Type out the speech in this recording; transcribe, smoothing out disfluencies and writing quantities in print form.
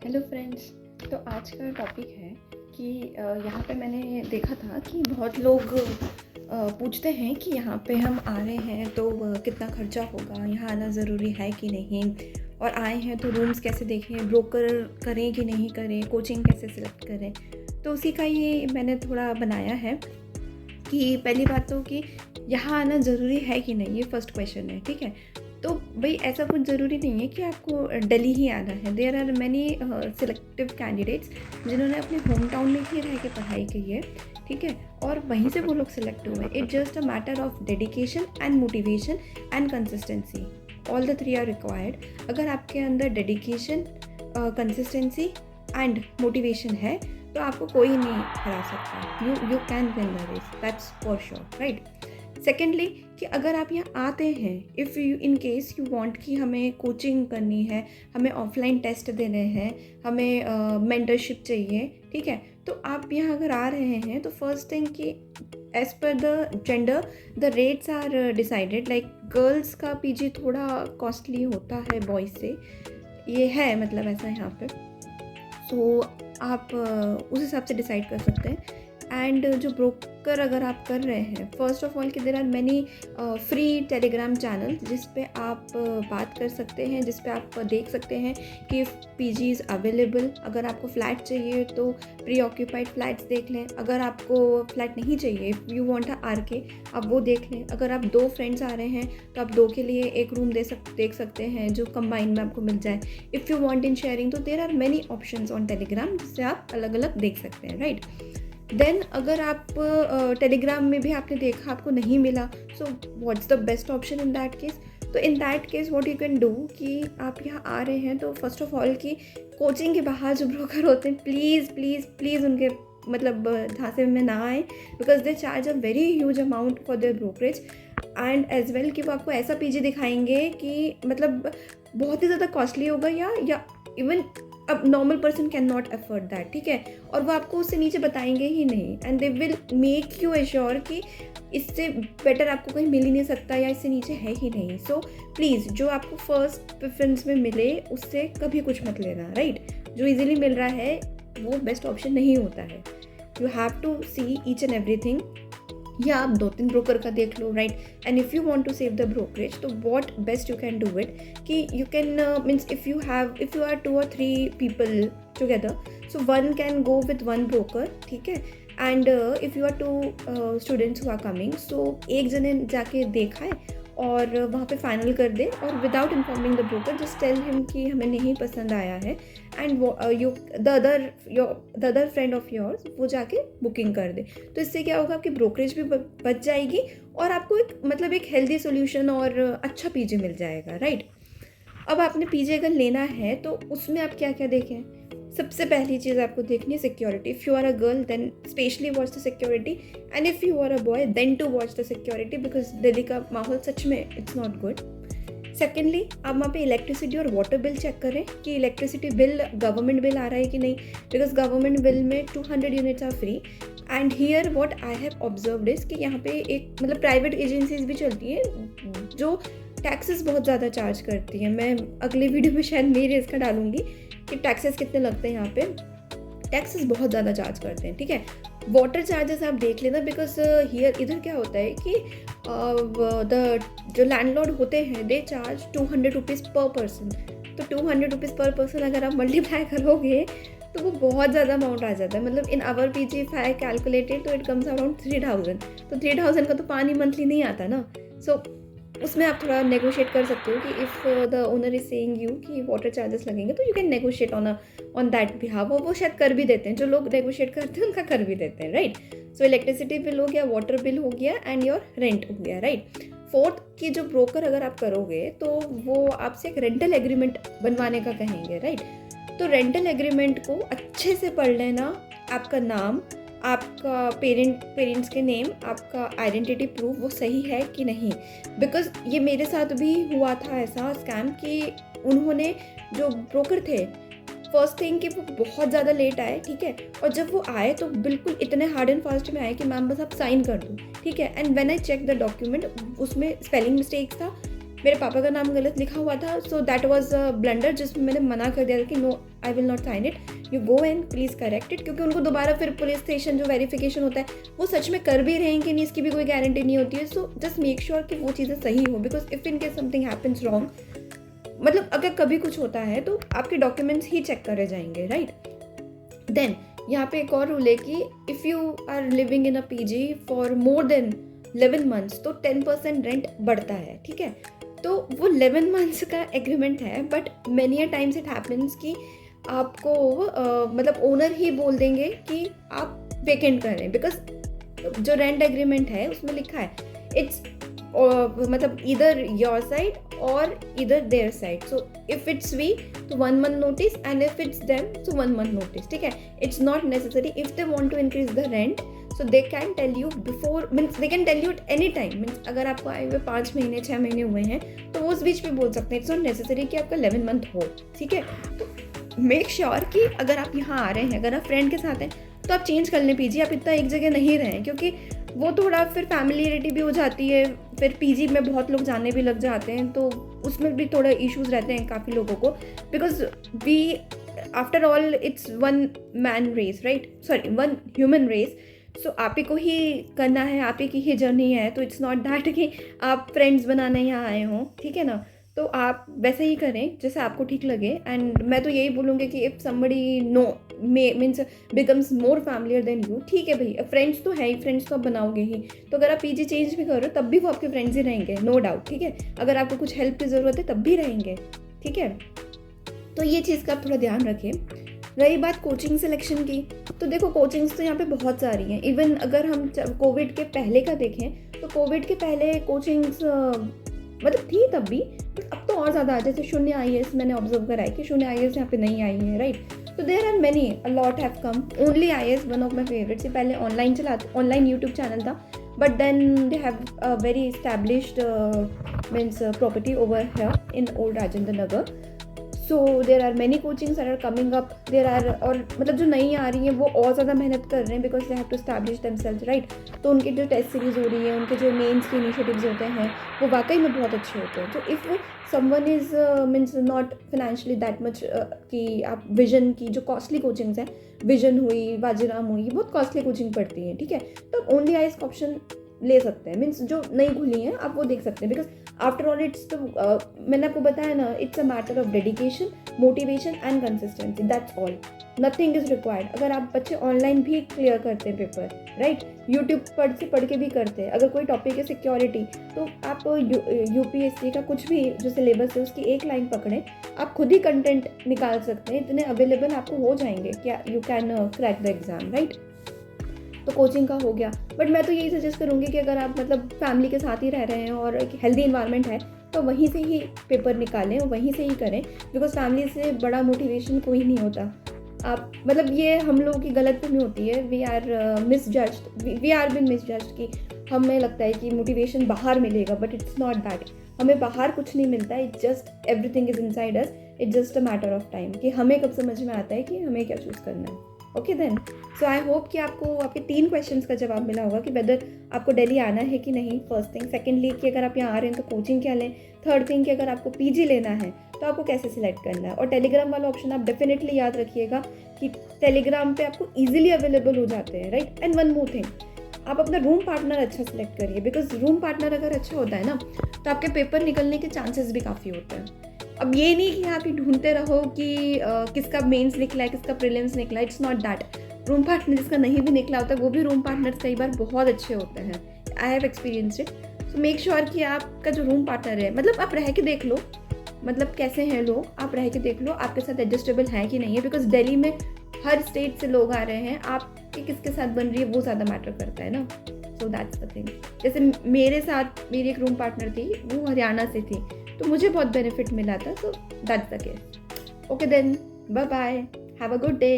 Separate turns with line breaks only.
Hello friends. तो आज का टॉपिक है कि यहाँ पे मैंने देखा था कि बहुत लोग पूछते हैं कि यहाँ पे हम आ रहे हैं तो कितना खर्चा होगा, यहाँ आना ज़रूरी है कि नहीं, और आए हैं तो रूम्स कैसे देखें, ब्रोकर करें कि नहीं करें, कोचिंग कैसे सिलेक्ट करें। तो उसी का ये मैंने थोड़ा बनाया है कि पहली बात तो कि यहाँ आना ज़रूरी है कि नहीं, ये फर्स्ट क्वेश्चन है, ठीक है। तो भाई ऐसा कुछ ज़रूरी नहीं है कि आपको दिल्ली ही आना है। There are many selective candidates जिन्होंने अपने होम टाउन में ही रह के पढ़ाई की है, ठीक है, और वहीं से वो लोग सिलेक्ट हुए। It's just a matter of dedication and motivation and consistency. All the three are required. अगर आपके अंदर डेडिकेशन, कंसिस्टेंसी एंड मोटिवेशन है तो आपको कोई नहीं हरा सकता। You can win the race, that's for sure, right. Secondly कि अगर आप यहाँ आते हैं, if you in case you want कि हमें कोचिंग करनी है, हमें ऑफलाइन टेस्ट देने हैं, हमें मेंटरशिप चाहिए, ठीक है, तो आप यहाँ अगर आ रहे हैं तो फर्स्ट थिंग कि as per the gender the rates are decided. Like girls का पीजी थोड़ा कॉस्टली होता है बॉयज़ से, ये है मतलब ऐसा यहाँ पे। सो आप उस हिसाब से डिसाइड कर सकते हैं। एंड जो ब्रोकर अगर आप कर रहे हैं, फर्स्ट ऑफ ऑल कि there are many free Telegram channel जिस पे आप बात कर सकते हैं, जिस पे आप देख सकते हैं कि पीजी इज़ अवेलेबल। अगर आपको फ़्लैट चाहिए तो प्री ऑक्यूपाइड फ्लैट्स देख लें। अगर आपको फ्लैट नहीं चाहिए, यू वांट अ आरके, आप वो देख लें। अगर आप 2 फ्रेंड्स आ रहे हैं तो आप 2 के लिए एक रूम देख सकते हैं जो कंबाइन में आपको मिल जाए। If you want in sharing, तो there are many options on Telegram जिससे आप अलग अलग देख सकते हैं, राइट। देन अगर आप टेलीग्राम में भी आपने देखा आपको नहीं मिला, so what's the best option in that case. तो in that case what you can do कि आप यहाँ आ रहे हैं तो फर्स्ट ऑफ ऑल कि कोचिंग के बाहर जो ब्रोकर होते हैं, प्लीज़ प्लीज़ प्लीज़ उनके मतलब झांसे में ना आए, because they charge a very huge amount for their brokerage. And as well कि वो आपको ऐसा पीजी दिखाएंगे कि मतलब बहुत ही ज़्यादा कॉस्टली होगा या इवन अब normal person can not afford that, ठीक है, और वो आपको उससे नीचे बताएंगे ही नहीं। And they will make you assure कि इससे बेटर आपको कहीं मिल ही नहीं सकता या इससे नीचे है ही नहीं। सो प्लीज़ जो आपको फर्स्ट प्रेफरेंस में मिले उससे कभी कुछ मत लेना, राइट। जो इजीली मिल रहा है वो बेस्ट ऑप्शन नहीं होता है। You have to see each and everything. या आप 2-3 ब्रोकर का देख लो, right. And if you want to save the brokerage तो what best you can do it कि you can means if you are 2 or 3 people together, so one can go with one broker, ठीक है। And if you are 2 students who are coming, so एक जने जाके देखा है और वहाँ पे फाइनल कर दे, और without informing the broker just tell him कि हमें नहीं पसंद आया है, and the other friend of yours वो जाके बुकिंग कर दे। तो इससे क्या होगा, आपकी ब्रोकरेज भी बच जाएगी और आपको एक हेल्दी सोल्यूशन और अच्छा पीजी मिल जाएगा, राइट। अब आपने पीजी अगर लेना है तो उसमें आप क्या क्या देखें। सबसे पहली चीज़ आपको देखनी है security. If you are a girl then specially watch the security, and if you are a boy then too watch the security, because Delhi का माहौल सच में इट्स नॉट गुड। सेकेंडली आप वहाँ पे इलेक्ट्रिसिटी और वाटर बिल चेक करें कि electricity bill government bill आ रहा है कि नहीं, बिकॉज गवर्नमेंट बिल में 200 units are free. And here what I have observed is कि यहाँ पे एक मतलब प्राइवेट एजेंसीज भी चलती हैं जो टैक्सेस बहुत ज़्यादा चार्ज करती हैं। मैं अगले वीडियो में शायद मेरे इसका डालूंगी कि टैक्सेस कितने लगते हैं। यहाँ पे टैक्सेस बहुत ज़्यादा चार्ज करते हैं, ठीक है। वाटर चार्जेस आप देख लेना, बिकॉज हियर इधर क्या होता है कि द जो लैंडलॉर्ड होते हैं दे चार्ज 200 रुपीज़ पर पर्सन। तो 200 रुपीज़ पर पर्सन अगर आप मल्टीप्लाई करोगे तो वो बहुत ज़्यादा अमाउंट आ जाता है। मतलब इन आवर पीजी इफ आई कैलकुलेटेड तो इट कम्स अराउंड 3000। तो 3000 का तो पानी मंथली नहीं आता ना। सो उसमें आप थोड़ा नेगोशिएट कर सकते हो कि if the owner is saying you कि वाटर चार्जेस लगेंगे तो you can negotiate on that behalf, और वो शायद कर भी देते हैं। जो लोग नेगोशिएट करते हैं उनका कर भी देते हैं, राइट। सो इलेक्ट्रिसिटी बिल हो गया, वाटर बिल हो गया, एंड योर रेंट हो गया, राइट। फोर्थ कि जो ब्रोकर अगर आप करोगे तो वो आपसे एक रेंटल एग्रीमेंट बनवाने का कहेंगे, राइट। तो रेंटल एग्रीमेंट को अच्छे से पढ़ लेना। आपका नाम, आपका पेरेंट्स के नेम, आपका आइडेंटिटी प्रूफ वो सही है कि नहीं, बिकॉज ये मेरे साथ भी हुआ था ऐसा स्कैम कि उन्होंने जो ब्रोकर थे फर्स्ट थिंग कि वो बहुत ज़्यादा लेट आए, ठीक है, और जब वो आए तो बिल्कुल इतने हार्ड एंड फास्ट में आए कि मैम बस आप साइन कर दो, ठीक है। And when I check the document उसमें स्पेलिंग मिस्टेक्स था, मेरे पापा का नाम गलत लिखा हुआ था, so that was a blunder जिसमें मैंने मना कर दिया था कि no, I will not sign it, you go and please correct it, क्योंकि उनको दोबारा फिर पुलिस स्टेशन जो वेरिफिकेशन होता है वो सच में कर भी रहे हैं कि नहीं, इसकी भी कोई गारंटी नहीं होती है। सो जस्ट मेक श्योर कि वो चीज़ें सही हो, because if in case something happens wrong, मतलब अगर कभी कुछ होता है तो आपके डॉक्यूमेंट्स ही चेक करे जाएंगे, राइट। देन यहाँ पे एक और रूल है कि if you are living in a PG for more than 11 months तो 10% रेंट बढ़ता है, ठीक है। तो वो 11 मंथ्स का एग्रीमेंट है, but many a times it happens कि आपको मतलब ओनर ही बोल देंगे कि आप वेकेंट करें, बिकॉज जो रेंट एग्रीमेंट है उसमें लिखा है इट्स मतलब इधर योर साइड और इधर their side. So if it's we तो 1 month notice, and if it's them तो 1 month नोटिस, ठीक है। It's not necessary if they want to increase the rent, so they can tell you before, means they can tell you at any time, means अगर आपको आए हुए 5 महीने 6 महीने हुए हैं तो वो उस बीच में बोल सकते हैं। इट्स नॉट नेसेसरी कि आपका 11 month हो, ठीक है। तो मेक श्योर कि अगर आप यहाँ आ रहे हैं, अगर आप फ्रेंड के साथ हैं तो आप चेंज कर लें पीजी, आप इतना एक जगह नहीं रहें, क्योंकि वो थोड़ा फिर फैमिलियरिटी भी हो जाती है, फिर पीजी में बहुत लोग जाने भी लग जाते हैं, तो उसमें भी थोड़ा इश्यूज रहते हैं काफ़ी लोगों को, because we after all it's 1 man race, right, sorry 1 human race. So आप ही को ही करना है, आप ही की ही जर्नी है, तो इट्स नॉट दैट कि आप फ्रेंड्स बनाने यहाँ आए हों, ठीक है ना। तो आप वैसे ही करें जैसे आपको ठीक लगे। एंड मैं तो यही बोलूँगी कि if somebody no means becomes more familiar then you, ठीक है भाई, फ्रेंड्स तो है ही, फ्रेंड्स तो आप बनाओगे ही, तो अगर आप पीजी चेंज भी करो तब भी वो आपके फ्रेंड्स ही रहेंगे, नो डाउट, ठीक है। अगर आपको कुछ हेल्प की ज़रूरत है तब भी रहेंगे, ठीक है। तो ये चीज़ का आप थोड़ा ध्यान रखें। रही बात कोचिंग सिलेक्शन की, तो देखो कोचिंग्स तो यहाँ पे बहुत सारी हैं। इवन अगर हम कोविड के पहले का देखें तो कोविड के पहले कोचिंग्स मतलब थी तब भी, बट अब तो और ज़्यादा, जैसे शून्य IAS मैंने ऑब्जर्व करा है कि शून्य IAS यहाँ पे नहीं आई है, राइट। तो there are many, a lot have come, only IAS one of my favourites. ये पहले ऑनलाइन यूट्यूब चैनल था, but then they have a very established means property over here in old Rajendra Nagar. So there are many coachings are coming up, there are, और मतलब जो नई आ रही हैं वो और ज़्यादा मेहनत कर रहे हैं, because they have to establish themselves, right. तो उनकी जो टेस्ट सीरीज़ हो रही है, उनके जो मेंस के इनिशिएटिव्स होते हैं वो वाकई में बहुत अच्छे होते हैं। तो if someone is means not financially that much कि आप विजन की जो कॉस्टली कोचिंग्स हैं, विजन हुई, बाजीराम हुई, ये बहुत कॉस्टली कोचिंग पड़ती हैं, ठीक है। तो ओनली IAS का ऑप्शन ले सकते हैं, मीन्स जो नई खुली हैं आप वो देख सकते हैं, बिकॉज आफ्टर ऑल इट्स तो मैंने आपको बताया ना, it's a matter of dedication, motivation and consistency, that's all, nothing is required. अगर आप बच्चे ऑनलाइन भी क्लियर करते हैं पेपर, राइट, यूट्यूब पढ़ के भी करते हैं, अगर कोई टॉपिक है सिक्योरिटी, तो आप UPSC का कुछ भी जो सिलेबस है उसकी एक लाइन पकड़ें, आप खुद ही कंटेंट निकाल सकते हैं, इतने अवेलेबल आपको हो जाएंगे क्या you can crack the exam, right. तो कोचिंग का हो गया, बट मैं तो यही सजेस्ट करूँगी कि अगर आप मतलब फैमिली के साथ ही रह रहे हैं और एक हेल्दी इन्वायरमेंट है तो वहीं से ही पेपर निकालें और वहीं से ही करें, बिकॉज फैमिली से बड़ा मोटिवेशन कोई नहीं होता। आप मतलब ये हम लोगों की गलतफहमी होती है, वी आर बिन मिसजज्ड कि हमें लगता है कि मोटिवेशन बाहर मिलेगा, बट इट्स नॉट दैट। हमें बाहर कुछ नहीं मिलता है, it's just everything is inside us, it's just a matter of time कि हमें कब समझ में आता है कि हमें क्या चूज़ करना है। Okay then, so I hope कि आपको आपके 3 क्वेश्चंस का जवाब मिला होगा कि वेदर आपको दिल्ली आना है कि नहीं, फर्स्ट थिंग। सेकेंडली कि अगर आप यहाँ आ रहे हैं तो कोचिंग क्या लें। थर्ड थिंग कि अगर आपको PG लेना है तो आपको कैसे सिलेक्ट करना है। और टेलीग्राम वाला ऑप्शन आप डेफिनेटली याद रखिएगा कि टेलीग्राम पे आपको ईजिली अवेलेबल हो जाते हैं, right. And one more thing, आप अपना रूम पार्टनर अच्छा सिलेक्ट करिए, बिकॉज रूम पार्टनर अगर अच्छा होता है ना तो आपके पेपर निकलने के चांसेस भी काफ़ी होते हैं। अब ये नहीं कि आप ही ढूंढते रहो कि किसका मेंस निकला है, किसका प्रीलिम्स निकला है, it's not that. Room partner जिसका नहीं भी निकला होता वो भी रूम पार्टनर कई बार बहुत अच्छे होते हैं, I have experienced it. So make sure कि आपका जो रूम पार्टनर है, मतलब आप रह के देख लो, मतलब कैसे हैं लोग, आप रह के देख लो आपके साथ एडजस्टेबल है कि नहीं है, बिकॉज दिल्ली में हर स्टेट से लोग आ रहे हैं, आपकी किसके साथ बन रही है वो ज़्यादा मैटर करता है ना। सो दैट्स द थिंग। जैसे मेरे साथ मेरी एक रूम पार्टनर थी, वो हरियाणा से थी, तो मुझे बहुत बेनिफिट मिला था। So that's the case. Okay then, bye bye, have a good day.